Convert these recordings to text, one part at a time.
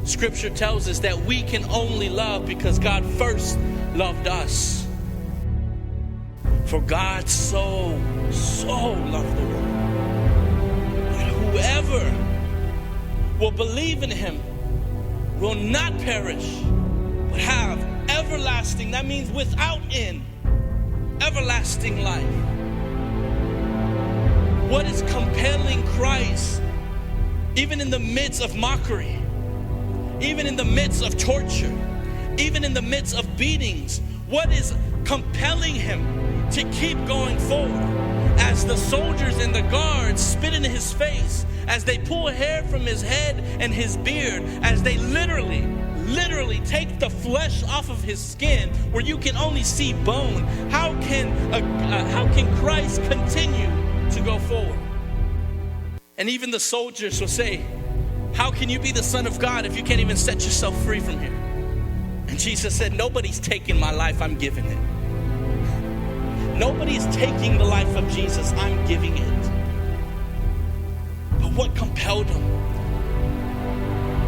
Scripture tells us that we can only love because God first loved us. For God so loved the world that whoever will believe in him will not perish, but have everlasting, that means without end, everlasting life. What is compelling Christ, even in the midst of mockery, even in the midst of torture, even in the midst of beatings, what is compelling him to keep going forward? As the soldiers and the guards spit in his face, as they pull hair from his head and his beard, as they literally take the flesh off of his skin where you can only see bone, how can Christ continue to go forward? And even the soldiers will say, how can you be the Son of God if you can't even set yourself free from here? And Jesus said, nobody's taking my life, I'm giving it. Nobody's taking the life of Jesus, I'm giving it. But what compelled him?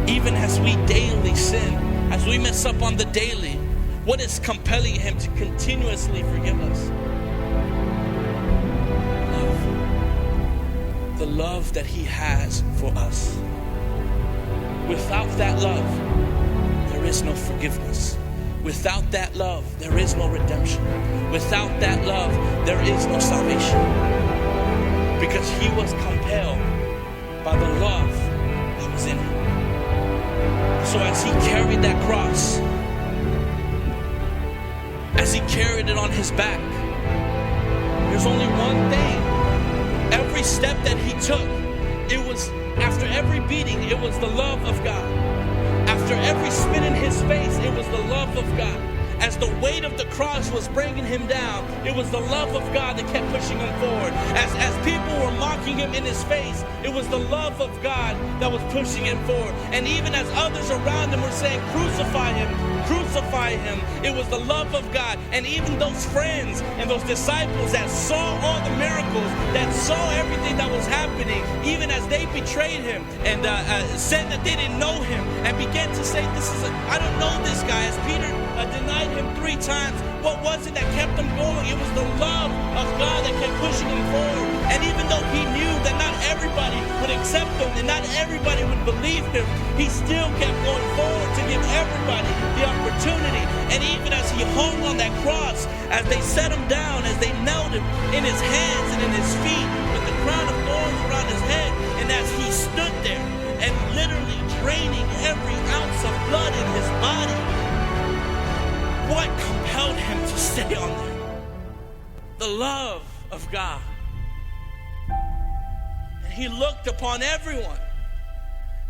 Even as we daily sin, as we mess up on the daily, what is compelling him to continuously forgive us? Love. The love that he has for us. Without that love, there is no forgiveness. Without that love, there is no redemption. Without that love, there is no salvation. Because he was compelled by the love that was in him. So as he carried that cross, as he carried it on his back, there's only one thing. Every step that he took, it was, after every beating, it was the love of God. After every spit in his face, it was the love of God. As the weight of the cross was bringing him down, it was the love of God that kept pushing him forward. As people were mocking him in his face, it was the love of God that was pushing him forward. And even as others around him were saying, crucify him, it was the love of God. And even those friends and those disciples that saw all the miracles, that saw everything that was happening, even as they betrayed him and said that they didn't know him, and began to say, I don't know this guy. As Peter denied him 3 times, what was it that kept him going? It was the love of God that kept pushing him forward. And even though he knew that not everybody would accept him and not everybody would believe him, he still kept going forward to give everybody the opportunity. And even as he hung on that cross, as they set him down, as they knelt him in his hands and in his feet with the crown of thorns around his head, and as he stood there and literally draining every ounce of blood in his body, what compelled him to stay on there? The love of God. And he looked upon everyone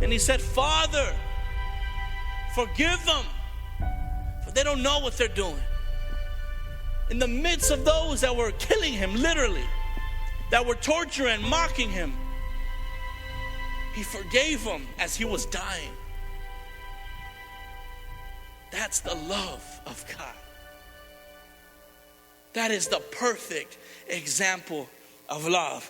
and he said, Father, forgive them, for they don't know what they're doing. In the midst of those that were killing him, literally, that were torturing and mocking him, he forgave them as he was dying. That's the love of God. That is the perfect example of love.